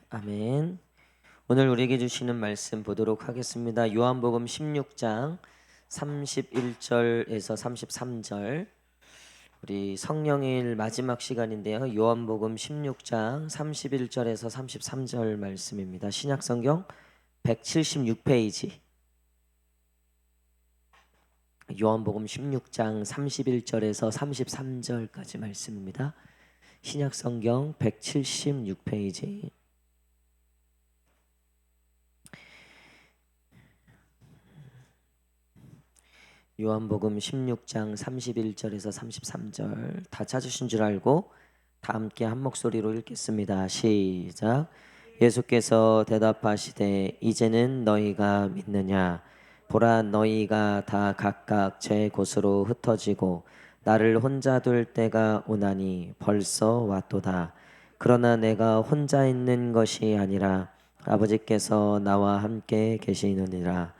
아멘. 오늘 우리에게 주시는 말씀 보도록 하겠습니다. 요한복음 16장 31절에서 33절. 우리 성령일 마지막 시간인데요. 요한복음 16장 31절에서 33절 말씀입니다. 신약성경 176페이지. 요한복음 16장 31절에서 33절까지 말씀입니다. 신약성경 176페이지. 요한복음 16장 31절에서 33절 다 찾으신 줄 알고 다 함께 한 목소리로 읽겠습니다. 시작. 예수께서 대답하시되 이제는 너희가 믿느냐? 보라, 너희가 다 각각 제 곳으로 흩어지고 나를 혼자 둘 때가 오나니 벌써 왔도다. 그러나 내가 혼자 있는 것이 아니라 아버지께서 나와 함께 계시느니라.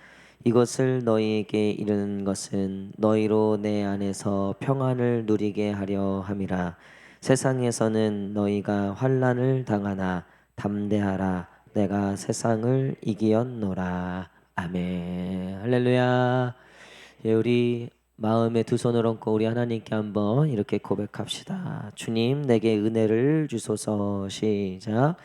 이것을 너희에게 이르는 것은 너희로 내 안에서 평안을 누리게 하려 함이라. 세상에서는 너희가 환난을 당하나 담대하라. 내가 세상을 이기었노라. 아멘. 할렐루야. 예, 우리 마음에 두 손을 얹고 우리 하나님께 한번 이렇게 고백합시다. 주님, 내게 은혜를 주소서. 시작.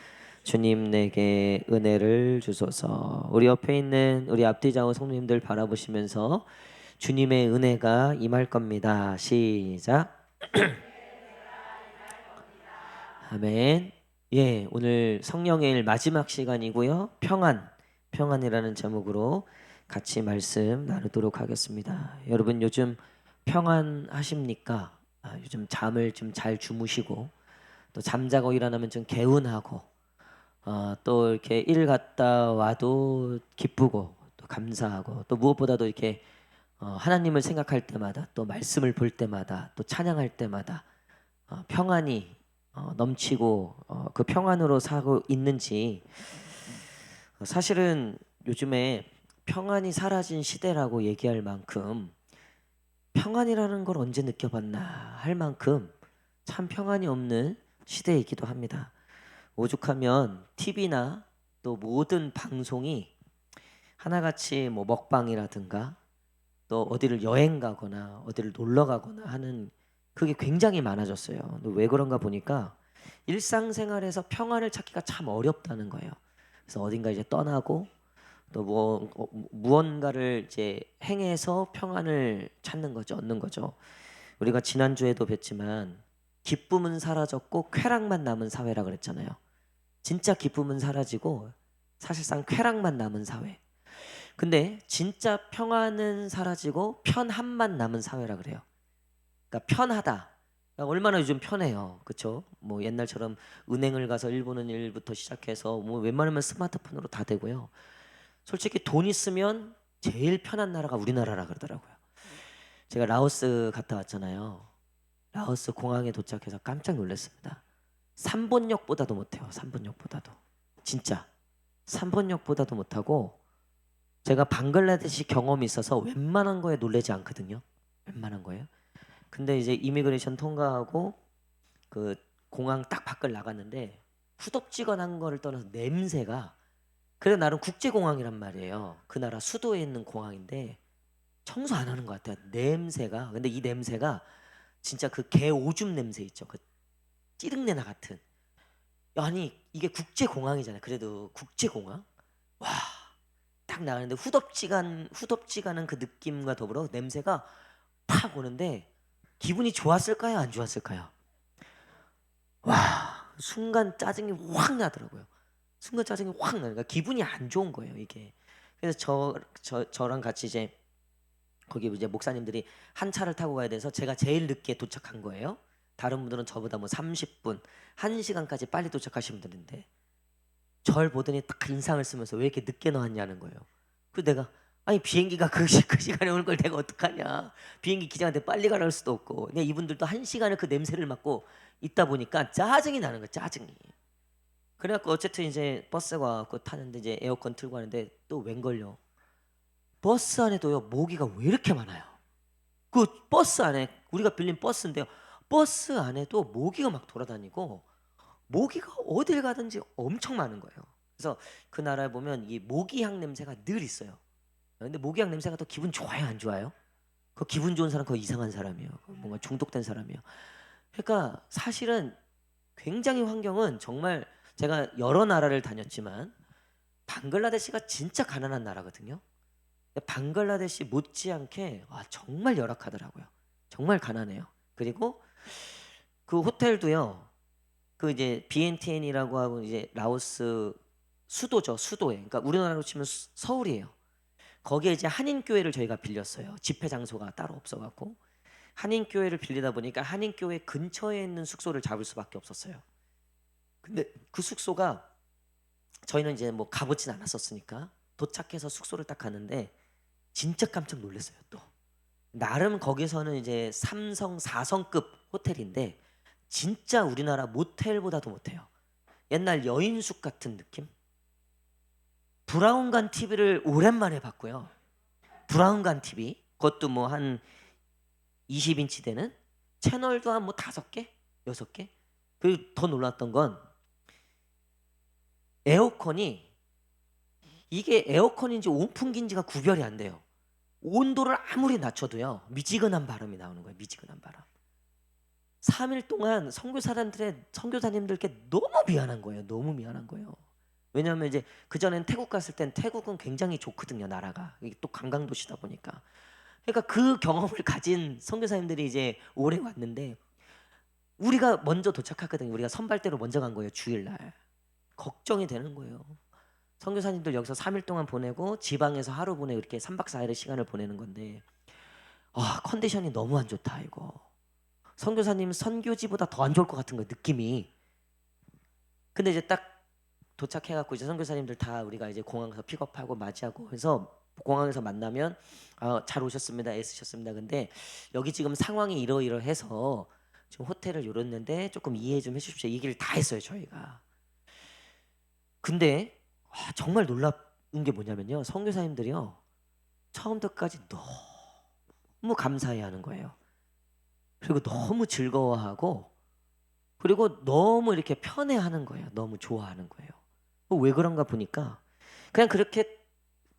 주님, 내게 은혜를 주소서. 우리 옆에 있는 우리 앞뒤 좌우 성도님들 바라보시면서 주님의 은혜가 임할 겁니다. 시작. 아멘. 예, 오늘 성령의 일 마지막 시간이고요. 평안이라는 제목으로 같이 말씀 나누도록 하겠습니다. 여러분 요즘 평안하십니까? 요즘 잠을 좀 잘 주무시고 또 잠자고 일어나면 좀 개운하고 또 이렇게 일 갔다 와도 기쁘고 또 감사하고 또 무엇보다도 이렇게 하나님을 생각할 때마다 또 말씀을 볼 때마다 또 찬양할 때마다 평안이 넘치고 그 평안으로 살고 있는지. 사실은 요즘에 평안이 사라진 시대라고 얘기할 만큼 평안이라는 걸 언제 느껴봤나 할 만큼 참 평안이 없는 시대이기도 합니다. 오죽하면 TV나 또 모든 방송이 하나같이 뭐 먹방이라든가 또 어디를 여행 가거나 어디를 놀러 가거나 하는 그게 굉장히 많아졌어요. 근데 왜 그런가 보니까 일상생활에서 평안을 찾기가 참 어렵다는 거예요. 그래서 어딘가 이제 떠나고 또 무언가를 이제 행해서 평안을 찾는 거죠, 얻는 거죠. 우리가 지난주에도 뵀지만 기쁨은 사라졌고 쾌락만 남은 사회라 그랬잖아요. 진짜 기쁨은 사라지고 사실상 쾌락만 남은 사회. 근데 진짜 평안은 사라지고 편함만 남은 사회라 그래요. 그러니까 편하다. 그러니까 얼마나 요즘 편해요. 그렇죠? 뭐 옛날처럼 은행을 가서 일 보는 일부터 시작해서 뭐 웬만하면 스마트폰으로 다 되고요. 솔직히 돈 있으면 제일 편한 나라가 우리나라라 그러더라고요. 제가 라오스 갔다 왔잖아요. 라오스 공항에 도착해서 깜짝 놀랐습니다. 3번역보다도 못해요. 3번역보다도. 진짜 3번역보다도 못하고 제가 방글라데시 경험이 있어서 웬만한 거에 놀라지 않거든요. 웬만한 거예요. 근데 이제 이미그레이션 통과하고 그 공항 딱 밖을 나갔는데 후덥지근한 거를 떠나서 냄새가, 그래도 나름 국제공항이란 말이에요. 그 나라 수도에 있는 공항인데 청소 안 하는 것 같아요. 냄새가. 근데 이 냄새가 진짜 그 개 오줌 냄새 있죠. 그 찌릉내나 같은. 아니 이게 국제공항이잖아요. 그래도 국제공항. 와, 딱 나가는데 후덥지근한 그 느낌과 더불어 냄새가 팍 오는데 기분이 좋았을까요? 안 좋았을까요? 와, 순간 짜증이 확 나더라고요. 순간 짜증이 확 나니까 기분이 안 좋은 거예요, 이게. 그래서 저랑 같이 이제 거기 이제 목사님들이 한 차를 타고 가야 돼서 제가 제일 늦게 도착한 거예요. 다른 분들은 저보다 뭐 30분, 1시간까지 빨리 도착하신 분들인데 절 보더니 딱 인상을 쓰면서 왜 이렇게 늦게 나왔냐는 거예요. 그래서 내가 아니 비행기가 그 시간에 오는 걸 내가 어떡하냐. 비행기 기장한테 빨리 가라 할 수도 없고. 근데 이분들도 1시간을 그 냄새를 맡고 있다 보니까 짜증이 나는 거야, 짜증이. 그래갖고 어쨌든 이제 버스가 와갖고 타는데 이제 에어컨 틀고 하는데 또 웬걸요. 버스 안에도요 모기가 왜 이렇게 많아요. 그 버스 안에 우리가 빌린 버스인데요. 버스 안에도 모기가 막 돌아다니고 모기가 어딜 가든지 엄청 많은 거예요. 그래서 그 나라에 보면 이 모기향 냄새가 늘 있어요. 근데 모기향 냄새가 더 기분 좋아요, 안 좋아요? 그 기분 좋은 사람 그거 이상한 사람이에요. 뭔가 중독된 사람이에요. 그러니까 사실은 굉장히 환경은 정말 제가 여러 나라를 다녔지만 방글라데시가 진짜 가난한 나라거든요. 근데 방글라데시 못지않게 정말 열악하더라고요. 정말 가난해요. 그리고 그 호텔도요. 그 이제 BNTN이라고 하고 이제 라오스 수도죠. 수도에. 그러니까 우리나라로 치면 서울이에요. 거기에 이제 한인교회를 저희가 빌렸어요. 집회 장소가 따로 없어갖고 한인교회를 빌리다 보니까 한인교회 근처에 있는 숙소를 잡을 수밖에 없었어요. 근데 그 숙소가 저희는 이제 뭐 가보진 않았었으니까 도착해서 숙소를 딱 가는데 진짜 깜짝 놀랐어요. 또 나름 거기서는 이제 3성 4성급 호텔인데 진짜 우리나라 모텔보다도 못해요. 옛날 여인숙 같은 느낌? 브라운관 TV를 오랜만에 봤고요. 브라운관 TV 그것도 뭐 한 20인치 되는 채널도 한 뭐 5개, 6개. 그리고 더 놀랐던 건 에어컨이 이게 에어컨인지 온풍기인지가 구별이 안 돼요. 온도를 아무리 낮춰도요. 미지근한 바람이 나오는 거예요. 미지근한 바람. 3일 동안 선교사님들께 너무 미안한 거예요. 너무 미안한 거예요. 왜냐하면 이제 그전엔 태국 갔을 땐 태국은 굉장히 좋거든요. 나라가. 이게 또 관광 도시다 보니까. 그러니까 그 경험을 가진 선교사님들이 이제 오래 왔는데 우리가 먼저 도착했거든요. 우리가 선발대로 먼저 간 거예요. 주일날. 걱정이 되는 거예요. 선교사님들 여기서 3일 동안 보내고 지방에서 하루 보내고 이렇게 3박 4일의 시간을 보내는 건데 컨디션이 너무 안 좋다 이거. 선교사님 선교지보다 더 안 좋을 것 같은 거예요. 느낌이. 근데 이제 딱 도착해갖고 이제 선교사님들 다 우리가 이제 공항에서 픽업하고 맞이하고 해서 공항에서 만나면 잘 오셨습니다. 애쓰셨습니다. 근데 여기 지금 상황이 이러이러해서 지금 호텔을 요랬는데 조금 이해 좀 해주십시오. 얘기를 다 했어요 저희가. 근데 정말 놀라운 게 뭐냐면요. 선교사님들이요. 처음부터까지 너무 감사해하는 거예요. 그리고 너무 즐거워하고 그리고 너무 이렇게 편해하는 거예요. 너무 좋아하는 거예요. 왜 그런가 보니까 그냥 그렇게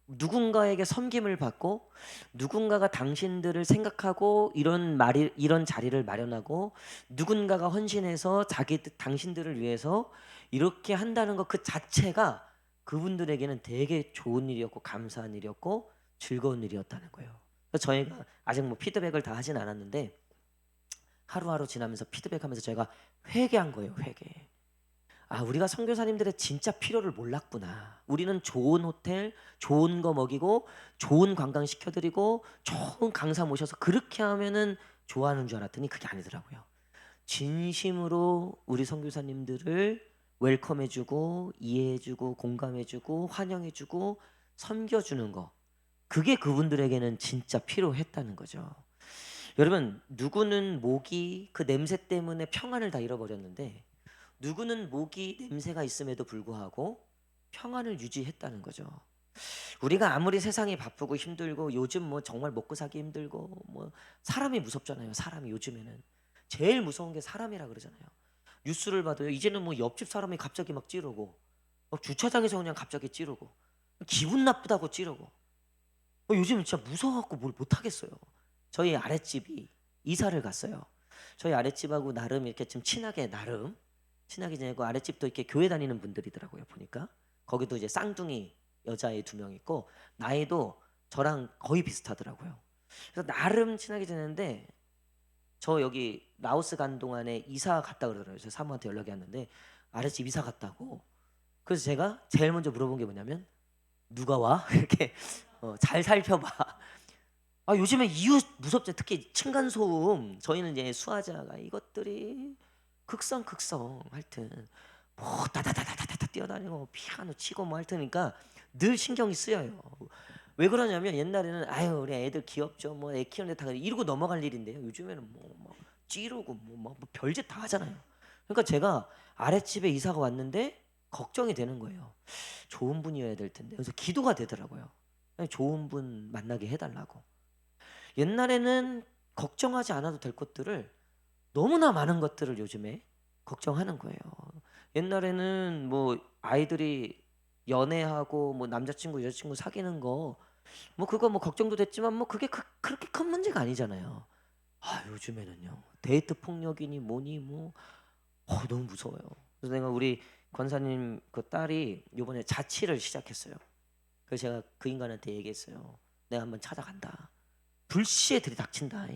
누군가에게 섬김을 받고 누군가가 당신들을 생각하고 이런 자리를 마련하고 누군가가 헌신해서 당신들을 위해서 이렇게 한다는 것 그 자체가 그분들에게는 되게 좋은 일이었고 감사한 일이었고 즐거운 일이었다는 거예요. 그래서 저희가 아직 뭐 피드백을 다 하진 않았는데 하루하루 지나면서 피드백하면서 저희가 회개한 거예요. 회개. 우리가 선교사님들의 진짜 필요를 몰랐구나. 우리는 좋은 호텔, 좋은 거 먹이고 좋은 관광 시켜드리고 좋은 강사 모셔서 그렇게 하면은 좋아하는 줄 알았더니 그게 아니더라고요. 진심으로 우리 선교사님들을 웰컴해주고 이해해주고 공감해주고 환영해주고 섬겨주는 거. 그게 그분들에게는 진짜 필요했다는 거죠. 여러분 누구는 모기 그 냄새 때문에 평안을 다 잃어버렸는데 누구는 모기 냄새가 있음에도 불구하고 평안을 유지했다는 거죠. 우리가 아무리 세상이 바쁘고 힘들고 요즘 뭐 정말 먹고 살기 힘들고 뭐 사람이 무섭잖아요. 사람이 요즘에는 제일 무서운 게 사람이라 그러잖아요. 뉴스를 봐도요. 이제는 뭐 옆집 사람이 갑자기 막 찌르고 주차장에서 그냥 갑자기 찌르고 기분 나쁘다고 찌르고 요즘 진짜 무서워갖고 뭘 못하겠어요. 저희 아랫집이 이사를 갔어요. 저희 아랫집하고 나름 이렇게 좀 친하게 지내고 아랫집도 이렇게 교회 다니는 분들이더라고요. 보니까 거기도 이제 쌍둥이 여자애 2명 있고 나이도 저랑 거의 비슷하더라고요. 그래서 나름 친하게 지내는데 저 여기 라오스 간 동안에 이사 갔다 그러더라고요. 저 사모한테 연락이 왔는데 아랫집 이사 갔다고. 그래서 제가 제일 먼저 물어본 게 뭐냐면 누가 와? 이렇게 잘 살펴봐. 요즘에 이웃 무섭죠. 특히 층간소음. 저희는 이제 수하자가 이것들이 극성 하여튼 뭐 다다다다다다 뛰어다니고 피아노 치고 뭐 할 테니까 늘 신경이 쓰여요. 왜 그러냐면 옛날에는 우리 애들 귀엽죠. 뭐 애 키우는데 다 이러고 넘어갈 일인데요. 요즘에는 뭐 찌르고 뭐 별짓 다 하잖아요. 그러니까 제가 아랫집에 이사가 왔는데 걱정이 되는 거예요. 좋은 분이어야 될 텐데. 그래서 기도가 되더라고요. 좋은 분 만나게 해달라고. 옛날에는 걱정하지 않아도 될 것들을 너무나 많은 것들을 요즘에 걱정하는 거예요. 옛날에는 뭐 아이들이 연애하고 뭐 남자친구 여자친구 사귀는 거 뭐 그거 뭐 걱정도 됐지만 뭐 그게 그렇게 큰 문제가 아니잖아요. 아 요즘에는요. 데이트 폭력이니 뭐니 뭐 너무 무서워요. 그래서 내가 우리 권사님 그 딸이 요번에 자취를 시작했어요. 그래서 제가 그 인간한테 얘기했어요. 내가 한번 찾아간다. 불시에 들이닥친다.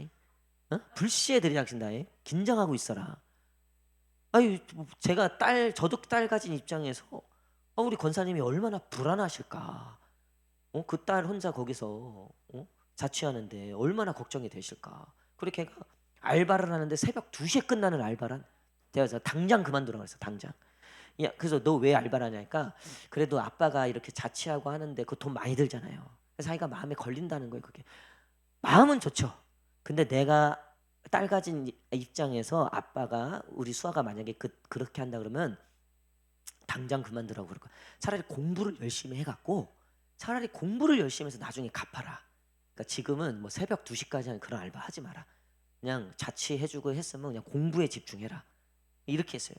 어? 불시에 들이닥친다. 긴장하고 있어라. 아유 제가 저도 딸 가진 입장에서 우리 권사님이 얼마나 불안하실까. 그 딸 혼자 거기서 자취하는데 얼마나 걱정이 되실까. 그리고 걔가 알바를 하는데 새벽 2시에 끝나는 알바란 제가 당장 그만두라고 그랬어. 당장. 야, 그래서 너 왜 알바를 하냐니까 그래도 아빠가 이렇게 자취하고 하는데 그 돈 많이 들잖아요. 그래서 자기가 마음에 걸린다는 거예요. 그게 마음은 좋죠. 근데 내가 딸 가진 입장에서 아빠가 우리 수아가 만약에 그렇게 한다 그러면 당장 그만두라고 그럴 거야. 차라리 공부를 열심히 해갖고 차라리 공부를 열심히 해서 나중에 갚아라. 그러니까 지금은 뭐 새벽 2시까지 하는 그런 알바 하지 마라. 그냥 자취해주고 했으면 그냥 공부에 집중해라. 이렇게 했어요.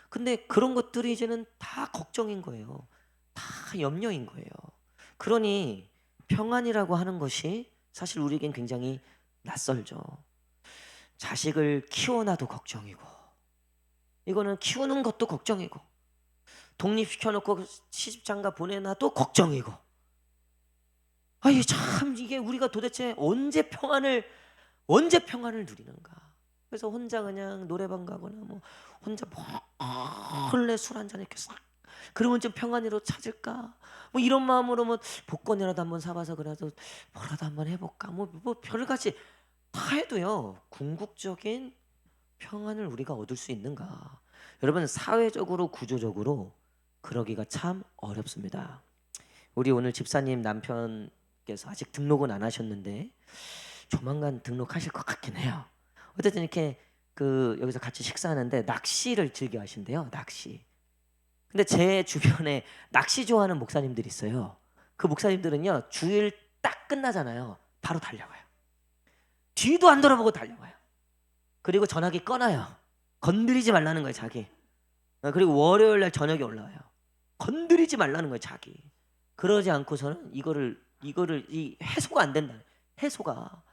근데 그런 것들이 이제는 다 걱정인 거예요. 다 염려인 거예요. 그러니 평안이라고 하는 것이 사실 우리에겐 굉장히 낯설죠. 자식을 키워놔도 걱정이고 이거는 키우는 것도 걱정이고 독립시켜놓고 시집장가 보내놔도 걱정이고 아이 참 이게 우리가 도대체 언제 평안을 누리는가. 그래서 혼자 그냥 노래방 가거나 뭐 혼자 몰래 술 한잔 이렇게 싹 그러면 좀 평안으로 찾을까 뭐 이런 마음으로 뭐 복권이라도 한번 사봐서 그래도 뭐라도 한번 해볼까 뭐 별같이 다 해도요 궁극적인 평안을 우리가 얻을 수 있는가. 여러분 사회적으로 구조적으로 그러기가 참 어렵습니다. 우리 오늘 집사님 남편께서 아직 등록은 안 하셨는데 조만간 등록하실 것 같긴 해요. 어쨌든 이렇게 여기서 같이 식사하는데 낚시를 즐겨 하신대요. 낚시. 근데 제 주변에 낚시 좋아하는 목사님들이 있어요. 그 목사님들은요 주일 딱 끝나잖아요. 바로 달려가요. 뒤도 안 돌아보고 달려가요. 그리고 전화기 꺼놔요. 건드리지 말라는 거예요 자기. 그리고 월요일 날 저녁에 올라와요. 건드리지 말라는 거예요 자기. 그러지 않고서는 이거를 이 해소가 안 된다. 해소가.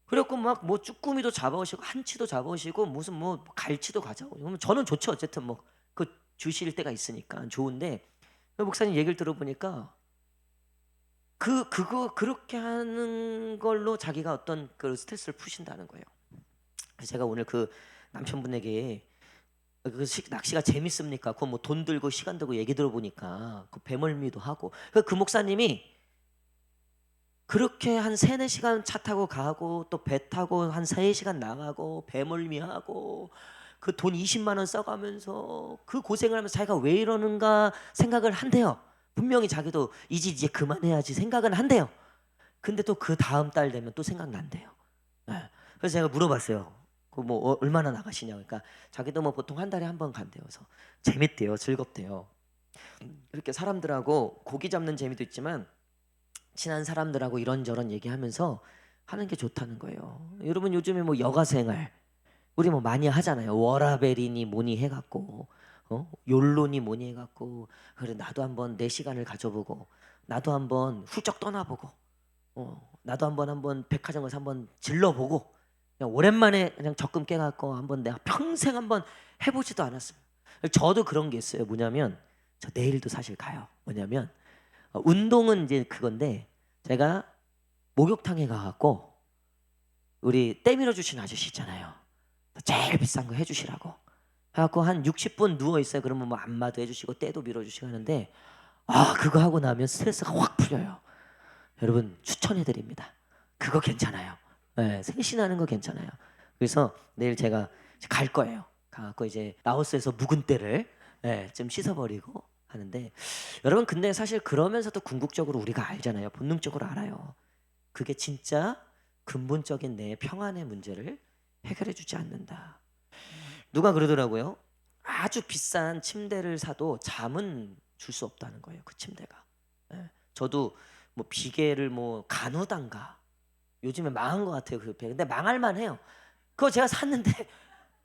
그래갖고 막 뭐 쭈꾸미도 잡아오시고 한치도 잡아오시고 무슨 뭐 갈치도 가져오고 저는 좋죠. 어쨌든 뭐 그 주실 때가 있으니까 좋은데 목사님 얘기를 들어보니까 그거 그렇게 하는 걸로 자기가 어떤 그 스트레스를 푸신다는 거예요. 그래서 제가 오늘 그 남편분에게 낚시가 재밌습니까? 그거 뭐 돈 들고 시간 들고 얘기 들어보니까 그 배멀미도 하고 그 목사님이 그렇게 한 3-4시간 차 타고 가고 또 배 타고 한 3시간 나가고 배멀미하고 그 돈 20만 원 써가면서 그 고생을 하면서 자기가 왜 이러는가 생각을 한대요. 분명히 자기도 이제 그만해야지 생각은 한대요. 근데 또 그 다음 달 되면 또 생각난대요. 네. 그래서 제가 물어봤어요. 그 뭐 얼마나 나가시냐. 그러니까 자기도 뭐 보통 한 달에 한 번 간대요. 그래서 재밌대요. 즐겁대요. 이렇게 사람들하고 고기 잡는 재미도 있지만 친한 사람들하고 이런저런 얘기하면서 하는 게 좋다는 거예요. 여러분 요즘에 뭐 여가 생활 우리 뭐 많이 하잖아요. 워라벨이니 뭐니 해갖고 욜로니 뭐니 해갖고 그래 나도 한번 내 시간을 가져보고 나도 한번 훌쩍 떠나보고 나도 한번 백화점 가서 한번 질러보고 그냥 오랜만에 그냥 적금 깨갖고 한번 내가 평생 한번 해보지도 않았어요. 저도 그런 게 있어요. 뭐냐면 저 내일도 사실 가요. 뭐냐면 운동은 이제 그건데 제가 목욕탕에 가갖고 우리 때 밀어주신 아저씨 있잖아요. 제일 비싼 거 해주시라고 해갖고 한 60분 누워 있어요. 그러면 뭐 안마도 해주시고 때도 밀어주시고 하는데 그거 하고 나면 스트레스가 확 풀려요. 여러분 추천해드립니다. 그거 괜찮아요. 네, 생신하는 거 괜찮아요. 그래서 내일 제가 갈 거예요. 가갖고 이제 라오스에서 묵은 때를 좀 씻어버리고 하는데 여러분 근데 사실 그러면서도 궁극적으로 우리가 알잖아요. 본능적으로 알아요. 그게 진짜 근본적인 내 평안의 문제를 해결해주지 않는다. 누가 그러더라고요. 아주 비싼 침대를 사도 잠은 줄 수 없다는 거예요. 그 침대가. 저도 뭐 비계를 뭐 간호단가 요즘에 망한 것 같아요. 그 배. 근데 망할 만해요. 그거 제가 샀는데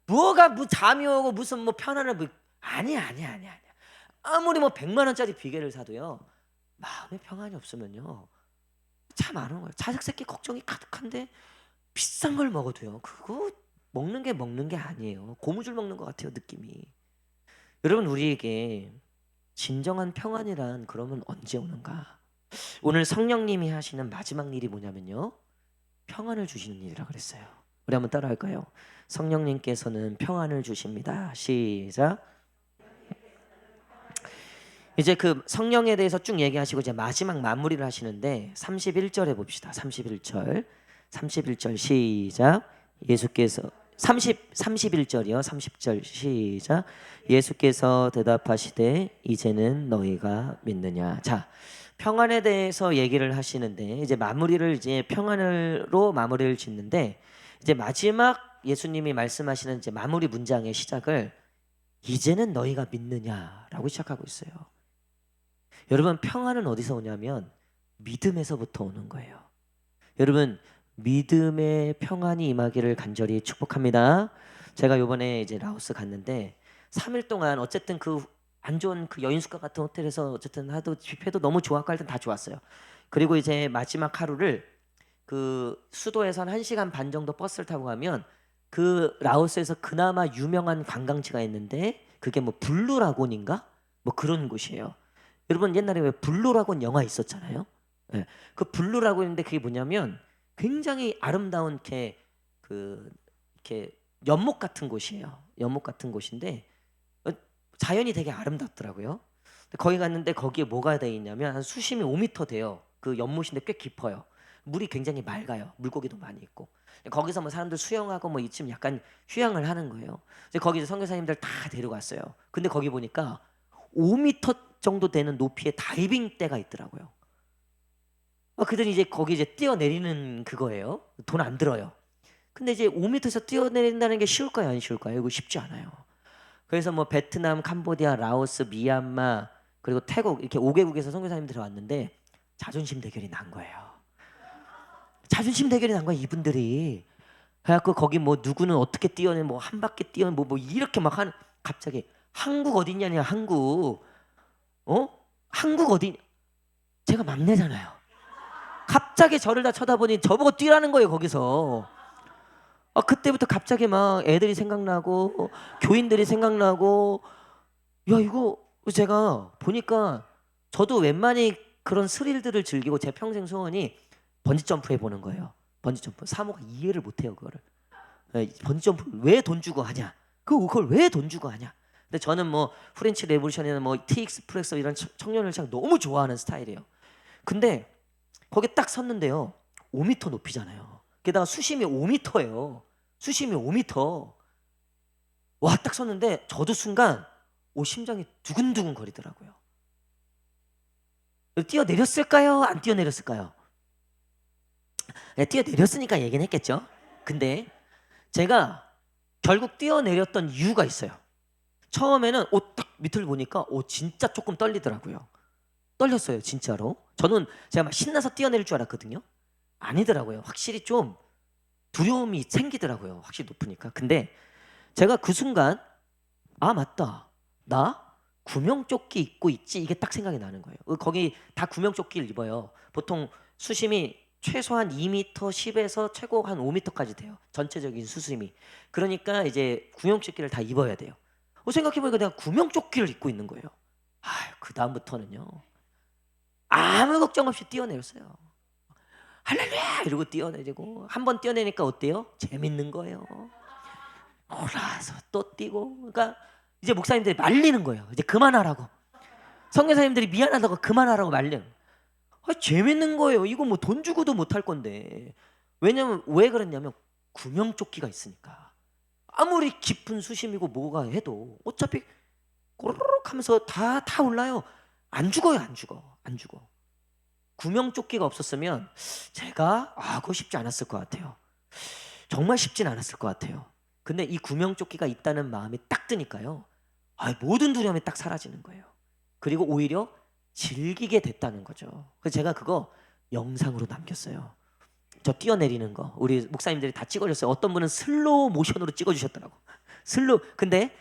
뭐가 뭐 잠이 오고 무슨 뭐 편안한 아니야. 아무리 뭐 100만 원짜리 비계를 사도요. 마음의 평안이 없으면요. 참 많은 거예요. 자식 새끼 걱정이 가득한데 비싼 걸 먹어도요. 그거 먹는 게 아니에요. 고무줄 먹는 것 같아요, 느낌이. 여러분 우리에게 진정한 평안이란 그러면 언제 오는가? 오늘 성령님이 하시는 마지막 일이 뭐냐면요. 평안을 주시는 일이라 그랬어요. 우리 한번 따라 할까요? 성령님께서는 평안을 주십니다. 시작. 이제 그 성령에 대해서 쭉 얘기하시고 이제 마지막 마무리를 하시는데 31절에 봅시다. 31절 시작. 예수께서 31절이요. 30절 시작. 예수께서 대답하시되 이제는 너희가 믿느냐. 자, 평안에 대해서 얘기를 하시는데 이제 마무리를 이제 평안으로 마무리를 짓는데 이제 마지막 예수님이 말씀하시는 이제 마무리 문장의 시작을 이제는 너희가 믿느냐라고 시작하고 있어요. 여러분 평안은 어디서 오냐면 믿음에서부터 오는 거예요. 여러분 믿음의 평안이 임하기를 간절히 축복합니다. 제가 요번에 이제 라오스 갔는데 3일 동안 어쨌든 그 안 좋은 그 여인숙과 같은 호텔에서 어쨌든 하도 집회도 너무 좋았고 할 땐 다 좋았어요. 그리고 이제 마지막 하루를 그 수도에서 한 1시간 반 정도 버스를 타고 가면 그 라오스에서 그나마 유명한 관광지가 있는데 그게 뭐 블루라곤인가? 뭐 그런 곳이에요. 여러분 옛날에 왜 블루라곤 영화 있었잖아요. 네. 그 블루라곤인데 그게 뭐냐면 굉장히 아름다운 이렇게 연못 같은 곳이에요. 연못 같은 곳인데 자연이 되게 아름답더라고요. 거기 갔는데 거기에 뭐가 돼 있냐면 한 수심이 5m 돼요. 그 연못인데 꽤 깊어요. 물이 굉장히 맑아요. 물고기도 많이 있고. 거기서 뭐 사람들 수영하고 뭐 이쯤 약간 휴양을 하는 거예요. 이제 거기 선교사님들 다 데려갔어요. 근데 거기 보니까 5m 정도 되는 높이의 다이빙 대가 있더라고요. 그들이 이제 거기 이제 뛰어내리는 그거예요. 돈 안 들어요. 근데 이제 5m에서 뛰어내린다는 게 쉬울까요, 안 쉬울까요? 이거 쉽지 않아요. 그래서 뭐 베트남, 캄보디아, 라오스, 미얀마 그리고 태국 이렇게 5개국에서 선교사님들이 왔는데 자존심 대결이 난 거예요. 자존심 대결이 난 거야 이분들이. 그래갖고 거기 뭐 누구는 어떻게 뛰어내 뭐 한 바퀴 뛰어 뭐 이렇게 막 하는 갑자기 한국 어딨냐냐 한국 한국 어디 제가 막내잖아요. 갑자기 저를 다 쳐다보니 저보고 뛰라는 거예요 거기서. 그때부터 갑자기 막 애들이 생각나고 교인들이 생각나고 야 이거 제가 보니까 저도 웬만히 그런 스릴들을 즐기고 제 평생 소원이 번지 점프 해보는 거예요. 번지 점프. 사모가 이해를 못해요 그거를. 번지 점프 왜 돈 주고 하냐? 그걸 왜 돈 주고 하냐? 근데 저는 뭐 프렌치 레볼루션이나 뭐 티익스프레소 이런 청년을 너무 좋아하는 스타일이에요. 근데 거기 딱 섰는데요. 5m 높이잖아요. 게다가 수심이 5m예요. 수심이 5m. 와, 딱 섰는데 저도 순간 심장이 두근두근 거리더라고요. 뛰어내렸을까요? 안 뛰어내렸을까요? 네, 뛰어내렸으니까 얘기는 했겠죠. 근데 제가 결국 뛰어내렸던 이유가 있어요. 처음에는 딱 밑을 보니까 진짜 조금 떨리더라고요. 떨렸어요 진짜로. 저는 제가 막 신나서 뛰어내릴 줄 알았거든요. 아니더라고요. 확실히 좀 두려움이 생기더라고요. 확실히 높으니까. 근데 제가 그 순간 맞다. 나 구명조끼 입고 있지. 이게 딱 생각이 나는 거예요. 거기 다 구명조끼를 입어요. 보통 수심이 최소한 2m 10에서 최고 한 5m까지 돼요. 전체적인 수심이. 그러니까 이제 구명조끼를 다 입어야 돼요. 생각해보니까 내가 구명조끼를 입고 있는 거예요. 그 다음부터는요. 아무 걱정 없이 뛰어내렸어요. 할렐루야 이러고 뛰어내리고 한 번 뛰어내니까 어때요? 재밌는 거예요. 올라와서 또 뛰고. 그러니까 이제 목사님들이 말리는 거예요. 이제 그만하라고. 선교사님들이 미안하다고 그만하라고 말리는. 재밌는 거예요. 이거 뭐 돈 주고도 못할 건데. 왜냐면 왜 그랬냐면 구명조끼가 있으니까. 아무리 깊은 수심이고 뭐가 해도 어차피 꼬르륵 하면서 다 올라요. 안 죽어요. 안 죽어. 구명조끼가 없었으면 제가 그거 쉽지 않았을 것 같아요. 정말 쉽진 않았을 것 같아요. 근데 이 구명조끼가 있다는 마음이 딱 드니까요. 모든 두려움이 딱 사라지는 거예요. 그리고 오히려 즐기게 됐다는 거죠. 그래서 제가 그거 영상으로 남겼어요. 저 뛰어내리는 거 우리 목사님들이 다 찍어줬어요. 어떤 분은 슬로우 모션으로 찍어주셨더라고. 근데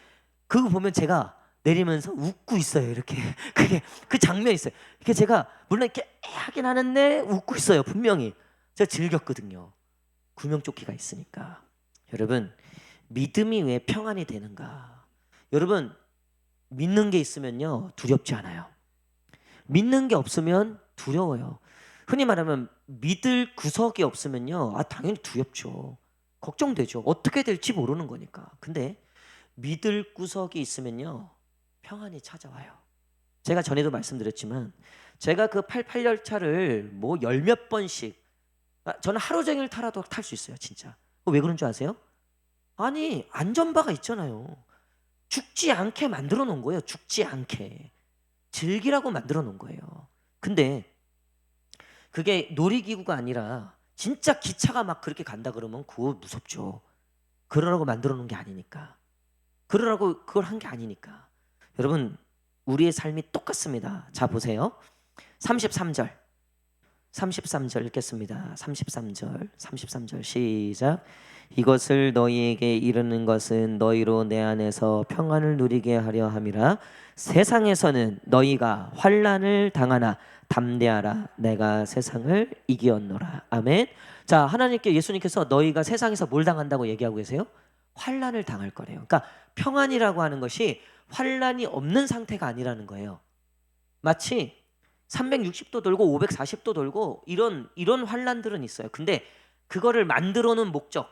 그거 보면 제가 내리면서 웃고 있어요. 이렇게 그게 그 장면이 있어요. 이게 제가 물론 이렇게 하긴 하는데 웃고 있어요. 분명히 제가 즐겼거든요. 구명조끼가 있으니까. 여러분, 믿음이 왜 평안이 되는가? 여러분, 믿는 게 있으면요 두렵지 않아요. 믿는 게 없으면 두려워요. 흔히 말하면 믿을 구석이 없으면요, 당연히 두렵죠. 걱정되죠. 어떻게 될지 모르는 거니까. 근데 믿을 구석이 있으면요 평안이 찾아와요. 제가 전에도 말씀드렸지만 제가 그 88열차를 뭐 열 몇 번씩, 저는 하루 종일 타라도 탈 수 있어요. 진짜. 왜 그런 줄 아세요? 아니, 안전바가 있잖아요. 죽지 않게 만들어 놓은 거예요. 죽지 않게 즐기라고 만들어 놓은 거예요. 근데 그게 놀이기구가 아니라 진짜 기차가 막 그렇게 간다 그러면 그거 무섭죠. 그러라고 만들어 놓은 게 아니니까. 그러라고 그걸 한 게 아니니까. 여러분, 우리의 삶이 똑같습니다. 자, 보세요. 33절. 33절 읽겠습니다. 33절 시작. 이것을 너희에게 이르는 것은 너희로 내 안에서 평안을 누리게 하려 함이라. 세상에서는 너희가 환난을 당하나 담대하라. 내가 세상을 이기었노라. 아멘. 자, 하나님께, 예수님께서 너희가 세상에서 뭘 당한다고 얘기하고 계세요? 환난을 당할 거래요. 그러니까 평안이라고 하는 것이 환난이 없는 상태가 아니라는 거예요. 마치 360도 돌고 540도 돌고 이런 환란들은 있어요. 근데 그거를 만들어 놓은 목적,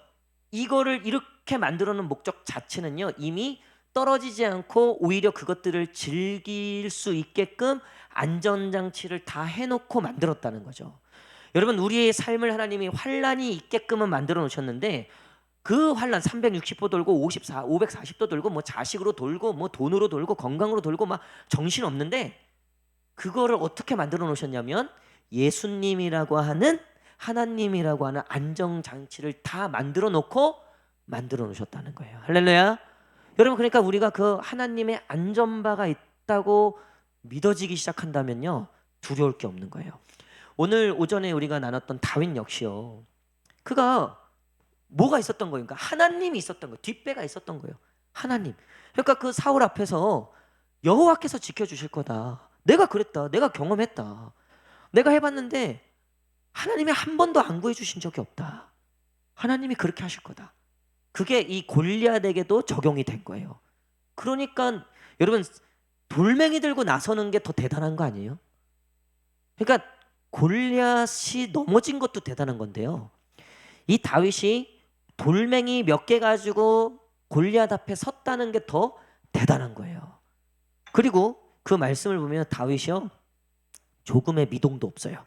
이거를 이렇게 만들어 놓은 목적 자체는요 이미 떨어지지 않고 오히려 그것들을 즐길 수 있게끔 안전장치를 다 해놓고 만들었다는 거죠. 여러분, 우리의 삶을 하나님이 환란이 있게끔은 만들어 놓으셨는데 그 환란 360도 돌고 540도 돌고 뭐 자식으로 돌고 뭐 돈으로 돌고 건강으로 돌고 막 정신 없는데, 그거를 어떻게 만들어 놓으셨냐면 예수님이라고 하는, 하나님이라고 하는 안정장치를 다 만들어 놓으셨다는 거예요. 할렐루야. 여러분, 그러니까 우리가 그 하나님의 안전바가 있다고 믿어지기 시작한다면요 두려울 게 없는 거예요. 오늘 오전에 우리가 나눴던 다윗 역시요, 그가 뭐가 있었던 거예요? 그러니까 하나님이 있었던 거예요. 뒷배가 있었던 거예요. 하나님. 그러니까 그 사울 앞에서 여호와께서 지켜주실 거다. 내가 그랬다. 내가 경험했다. 내가 해봤는데 하나님이 한 번도 안 구해주신 적이 없다. 하나님이 그렇게 하실 거다. 그게 이 골리앗에게도 적용이 된 거예요. 그러니까 여러분, 돌멩이 들고 나서는 게 더 대단한 거 아니에요? 그러니까 골리앗이 넘어진 것도 대단한 건데요, 이 다윗이 돌멩이 몇 개 가지고 골리앗 앞에 섰다는 게 더 대단한 거예요. 그리고 그 말씀을 보면 다윗이요 조금의 미동도 없어요.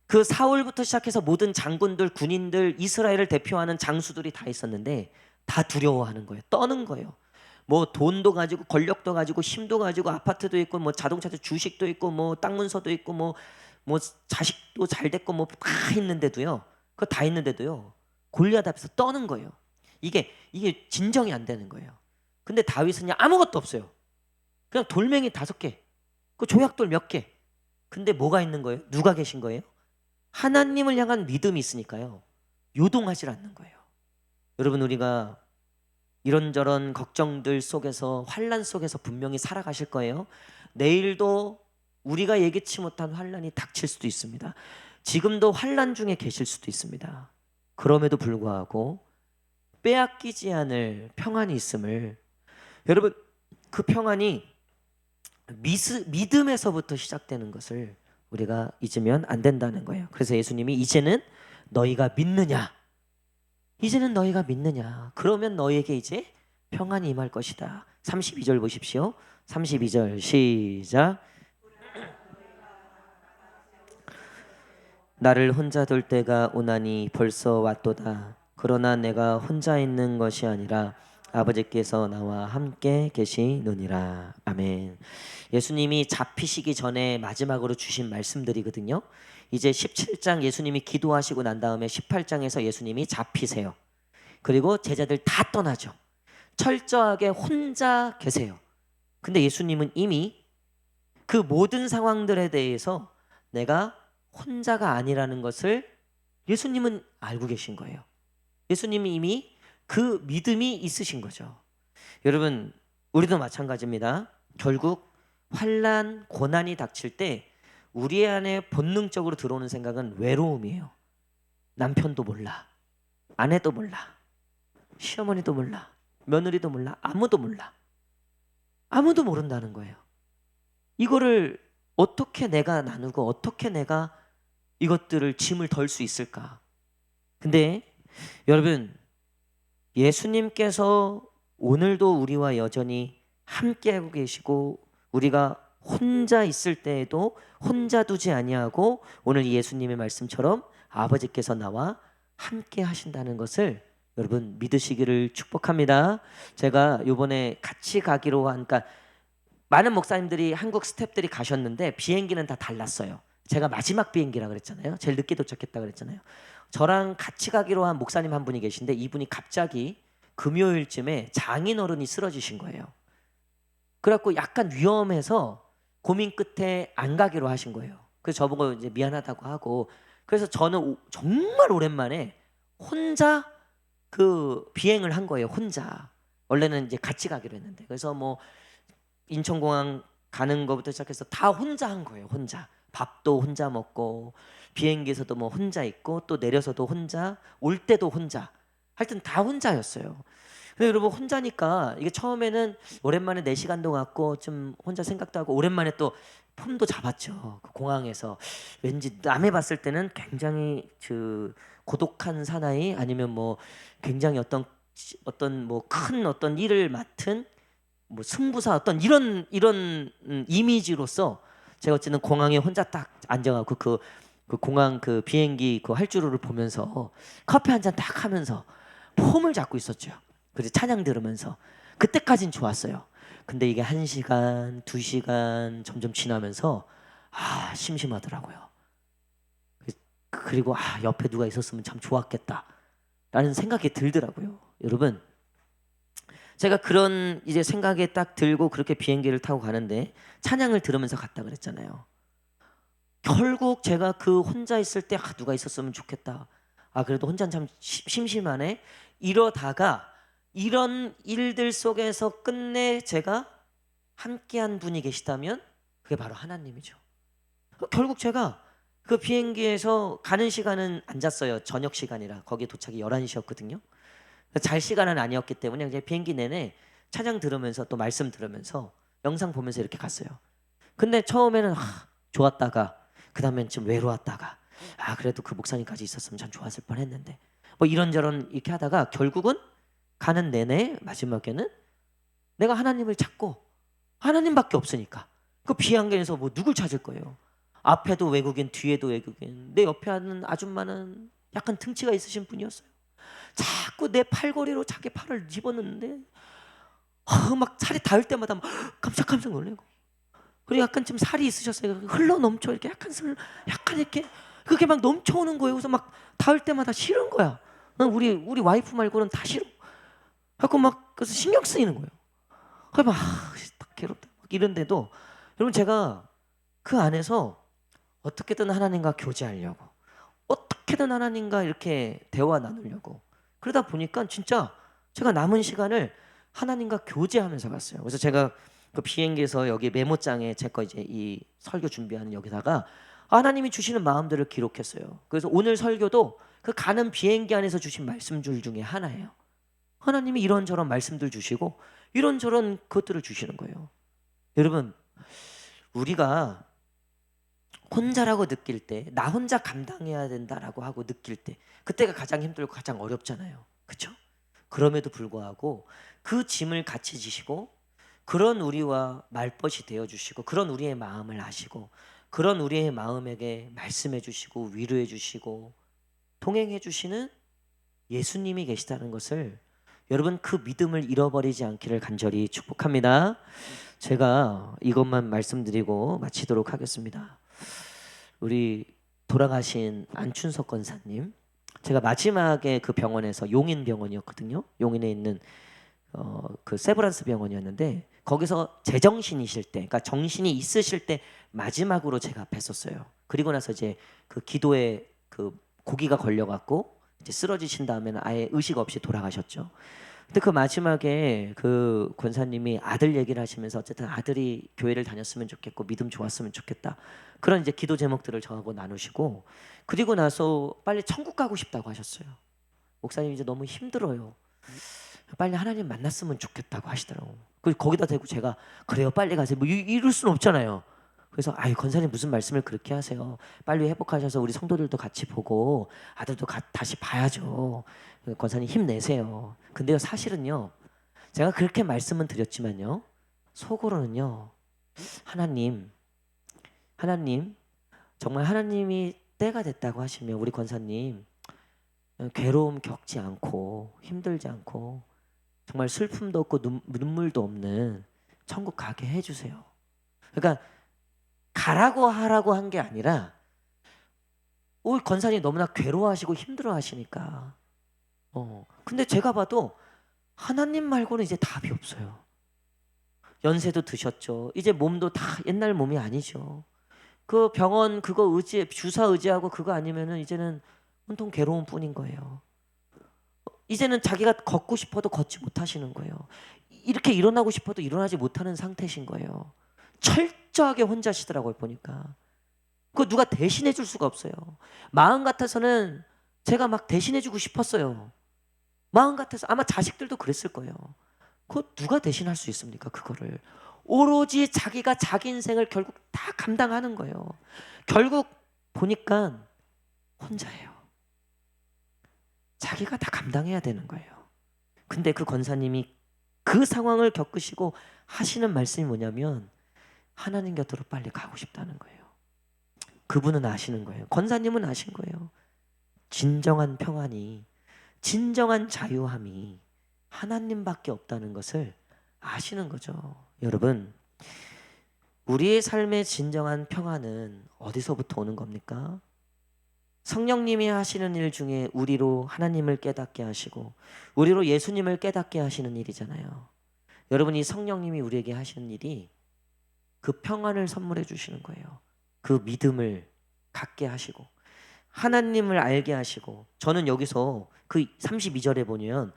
그 사울부터 시작해서 모든 장군들, 군인들, 이스라엘을 대표하는 장수들이 다 있었는데 다 두려워하는 거예요. 떠는 거예요. 뭐 돈도 가지고 권력도 가지고 힘도 가지고 아파트도 있고 뭐 자동차도 주식도 있고 뭐 땅 문서도 있고 뭐 자식도 잘 됐고 뭐 다 있는데도요. 그거 다 있는데도요. 골리앗 앞에서 떠는 거예요. 이게 진정이 안 되는 거예요. 근데 다윗은요 아무것도 없어요. 그냥 돌멩이 5개, 그 조약돌 몇 개. 근데 뭐가 있는 거예요? 누가 계신 거예요? 하나님을 향한 믿음이 있으니까요 요동하지 않는 거예요. 여러분, 우리가 이런저런 걱정들 속에서, 환란 속에서 분명히 살아가실 거예요. 내일도 우리가 예기치 못한 환란이 닥칠 수도 있습니다. 지금도 환란 중에 계실 수도 있습니다. 그럼에도 불구하고 빼앗기지 않을 평안이 있음을, 여러분, 그 평안이 믿음에서부터 시작되는 것을 우리가 잊으면 안 된다는 거예요. 그래서 예수님이 이제는 너희가 믿느냐? 이제는 너희가 믿느냐? 그러면 너희에게 이제 평안이 임할 것이다. 32절 보십시오. 32절 시작. 나를 혼자 둘 때가 오나니 벌써 왔도다. 그러나 내가 혼자 있는 것이 아니라 아버지께서 나와 함께 계시느니라. 아멘. 예수님이 잡히시기 전에 마지막으로 주신 말씀들이거든요. 이제 17장 예수님이 기도하시고 난 다음에 18장에서 예수님이 잡히세요. 그리고 제자들 다 떠나죠. 철저하게 혼자 계세요. 근데 예수님은 이미 그 모든 상황들에 대해서 내가 혼자가 아니라는 것을 예수님은 알고 계신 거예요. 예수님이 이미 그 믿음이 있으신 거죠. 여러분, 우리도 마찬가지입니다. 결국 환난, 고난이 닥칠 때 우리 안에 본능적으로 들어오는 생각은 외로움이에요. 남편도 몰라, 아내도 몰라, 시어머니도 몰라, 며느리도 몰라, 아무도 몰라. 아무도 모른다는 거예요. 이거를 어떻게 내가 나누고 어떻게 내가 이것들을 짐을 덜 수 있을까? 근데 여러분, 예수님께서 오늘도 우리와 여전히 함께하고 계시고 우리가 혼자 있을 때에도 혼자 두지 아니하고 오늘 예수님의 말씀처럼 아버지께서 나와 함께 하신다는 것을 여러분 믿으시기를 축복합니다. 제가 이번에 같이 가기로 한, 그러니까 많은 목사님들이 한국 스태프들이 가셨는데 비행기는 다 달랐어요. 제가 마지막 비행기라 그랬잖아요. 제일 늦게 도착했다 그랬잖아요. 저랑 같이 가기로 한 목사님 한 분이 계신데 이분이 갑자기 금요일쯤에 장인어른이 쓰러지신 거예요. 그래갖고 약간 위험해서 고민 끝에 안 가기로 하신 거예요. 그래서 저보고 이제 미안하다고 하고, 그래서 저는 정말 오랜만에 혼자 그 비행을 한 거예요. 혼자. 원래는 이제 같이 가기로 했는데, 그래서 뭐 인천공항 가는 거부터 시작해서 다 혼자 한 거예요. 혼자. 밥도 혼자 먹고 비행기에서도 뭐 혼자 있고 또 내려서도 혼자, 올 때도 혼자. 하여튼 다 혼자였어요. 근데 여러분 혼자니까 이게 처음에는 오랜만에 4시간도 갔고 좀 혼자 생각도 하고 오랜만에 또 폼도 잡았죠. 그 공항에서 왠지 남이 봤을 때는 굉장히 그 고독한 사나이 아니면 뭐 굉장히 어떤 뭐 큰 어떤 일을 맡은 뭐 승부사 어떤 이런 이미지로서 제가 어쨌든 공항에 혼자 딱 앉아갖고 그 공항 그 비행기 그 활주로를 보면서 커피 한 잔 딱 하면서 폼을 잡고 있었죠. 그래서 찬양 들으면서 그때까진 좋았어요. 근데 이게 1시간, 2시간 점점 지나면서 심심하더라고요. 그리고 옆에 누가 있었으면 참 좋았겠다라는 생각이 들더라고요. 여러분, 제가 그런 이제 생각에 딱 들고 그렇게 비행기를 타고 가는데 찬양을 들으면서 갔다 그랬잖아요. 결국 제가 그 혼자 있을 때 누가 있었으면 좋겠다. 그래도 혼자 참 심심하네. 이러다가 이런 일들 속에서 끝내 제가 함께한 분이 계시다면 그게 바로 하나님이죠. 결국 제가 그 비행기에서 가는 시간은 안 잤어요. 저녁 시간이라 거기 도착이 11시였거든요. 잘 시간은 아니었기 때문에 그냥 비행기 내내 찬양 들으면서 또 말씀 들으면서 영상 보면서 이렇게 갔어요. 근데 처음에는 좋았다가 그 다음엔 좀 외로웠다가 그래도 그 목사님까지 있었으면 참 좋았을 뻔했는데 뭐 이런저런 이렇게 하다가 결국은 가는 내내 마지막에는 내가 하나님을 찾고 하나님밖에 없으니까 그 비행기에서 뭐 누굴 찾을 거예요. 앞에도 외국인 뒤에도 외국인, 내 옆에 하는 아줌마는 약간 등치가 있으신 분이었어요. 자꾸 내 팔걸이로 자기 팔을 집어넣는데 막 살이 닿을 때마다 막 깜짝깜짝 놀래고, 그리고 약간 좀 살이 있으셨어요. 흘러 넘쳐 이렇게 약간 이렇게 그게 막 넘쳐오는 거예요. 그래서 막 닿을 때마다 싫은 거야. 우리 와이프 말고는 다 싫어. 하고 막 그래서 신경 쓰이는 거예요. 그래서 막 딱 괴롭다 막 이런데도 여러분 제가 그 안에서 어떻게든 하나님과 교제하려고, 어떻게든 하나님과 이렇게 대화 나누려고 그러다 보니까 진짜 제가 남은 시간을 하나님과 교제하면서 갔어요. 그래서 제가 그 비행기에서 여기 메모장에 제 거 이제 이 설교 준비하는 여기다가 하나님이 주시는 마음들을 기록했어요. 그래서 오늘 설교도 그 가는 비행기 안에서 주신 말씀줄 중에 하나예요. 하나님이 이런저런 말씀들 주시고 이런저런 것들을 주시는 거예요. 여러분, 우리가 혼자라고 느낄 때, 나 혼자 감당해야 된다라고 하고 느낄 때 그때가 가장 힘들고 가장 어렵잖아요. 그렇죠? 그럼에도 불구하고 그 짐을 같이 지시고 그런 우리와 말벗이 되어주시고 그런 우리의 마음을 아시고 그런 우리의 마음에게 말씀해 주시고 위로해 주시고 동행해 주시는 예수님이 계시다는 것을 여러분 그 믿음을 잃어버리지 않기를 간절히 축복합니다. 제가 이것만 말씀드리고 마치도록 하겠습니다. 우리 돌아가신 안춘석 권사님, 제가 마지막에 그 병원에서 용인병원이었거든요. 용인에 있는 그 세브란스 병원이었는데 거기서 제정신이실 때, 그러니까 정신이 있으실 때 마지막으로 제가 뵀었어요. 그리고 나서 이제 그 기도에 그 고기가 걸려갖고 이제 쓰러지신 다음에는 아예 의식 없이 돌아가셨죠. 근데 그 마지막에 그 권사님이 아들 얘기를 하시면서 어쨌든 아들이 교회를 다녔으면 좋겠고 믿음 좋았으면 좋겠다. 그런 이제 기도 제목들을 저하고 나누시고 그리고 나서 빨리 천국 가고 싶다고 하셨어요. 목사님 이제 너무 힘들어요. 빨리 하나님 만났으면 좋겠다고 하시더라고. 그리고 거기다 대고 제가 그래요 빨리 가세요. 뭐 이럴 수는 없잖아요. 그래서 아유 권사님 무슨 말씀을 그렇게 하세요. 빨리 회복하셔서 우리 성도들도 같이 보고 아들도 다시 봐야죠. 권사님 힘내세요. 근데요 사실은요 제가 그렇게 말씀은 드렸지만요 속으로는요 하나님 정말 하나님이 때가 됐다고 하시면 우리 권사님 괴로움 겪지 않고 힘들지 않고 정말 슬픔도 없고 눈물도 없는 천국 가게 해주세요. 그러니까 가라고 하라고 한 게 아니라 우리 권사님 너무나 괴로워하시고 힘들어하시니까 근데 제가 봐도 하나님 말고는 이제 답이 없어요. 연세도 드셨죠. 이제 몸도 다 옛날 몸이 아니죠. 그 병원 그거 주사 의지하고 그거 아니면은 이제는 온통 괴로움 뿐인 거예요. 이제는 자기가 걷고 싶어도 걷지 못하시는 거예요. 이렇게 일어나고 싶어도 일어나지 못하는 상태신 거예요. 철저하게 혼자시더라고요 보니까. 그거 누가 대신해 줄 수가 없어요. 마음 같아서는 제가 막 대신해 주고 싶었어요. 마음 같아서 아마 자식들도 그랬을 거예요. 그거 누가 대신할 수 있습니까 그거를. 오로지 자기가 자기 인생을 결국 다 감당하는 거예요. 결국 보니까 혼자예요. 자기가 다 감당해야 되는 거예요. 근데 그 권사님이 그 상황을 겪으시고 하시는 말씀이 뭐냐면 하나님 곁으로 빨리 가고 싶다는 거예요. 그분은 아시는 거예요. 권사님은 아신 거예요. 진정한 평안이 진정한 자유함이 하나님밖에 없다는 것을 아시는 거죠. 여러분 우리의 삶의 진정한 평안은 어디서부터 오는 겁니까? 성령님이 하시는 일 중에 우리로 하나님을 깨닫게 하시고 우리로 예수님을 깨닫게 하시는 일이잖아요. 여러분 이 성령님이 우리에게 하시는 일이 그 평안을 선물해 주시는 거예요. 그 믿음을 갖게 하시고 하나님을 알게 하시고 저는 여기서 그 32절에 보면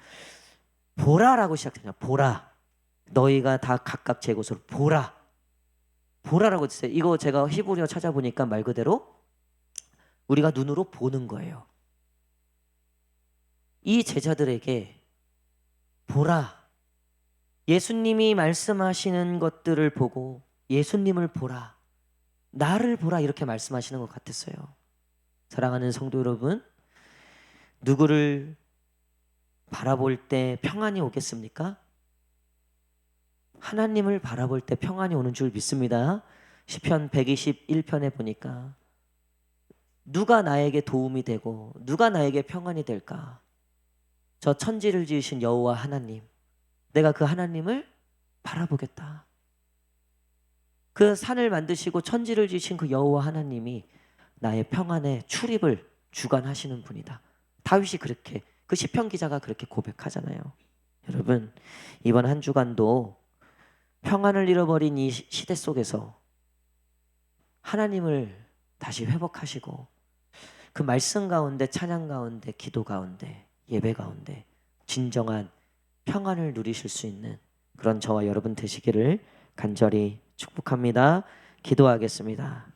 보라라고 시작되잖아요. 보라 너희가 다 각각 제 곳으로 보라라고 했어요. 이거 제가 히브리어 찾아보니까 말 그대로 우리가 눈으로 보는 거예요. 이 제자들에게 보라. 예수님이 말씀하시는 것들을 보고 예수님을 보라. 나를 보라 이렇게 말씀하시는 것 같았어요. 사랑하는 성도 여러분, 누구를 바라볼 때 평안이 오겠습니까? 하나님을 바라볼 때 평안이 오는 줄 믿습니다. 시편 121편에 보니까 누가 나에게 도움이 되고 누가 나에게 평안이 될까? 저 천지를 지으신 여호와 하나님, 내가 그 하나님을 바라보겠다. 그 산을 만드시고 천지를 지으신 그 여호와 하나님이 나의 평안에 출입을 주관하시는 분이다. 다윗이 그렇게 그 시편 기자가 그렇게 고백하잖아요. 여러분 이번 한 주간도 평안을 잃어버린 이 시대 속에서 하나님을 다시 회복하시고 그 말씀 가운데 찬양 가운데 기도 가운데 예배 가운데 진정한 평안을 누리실 수 있는 그런 저와 여러분 되시기를 간절히 축복합니다. 기도하겠습니다.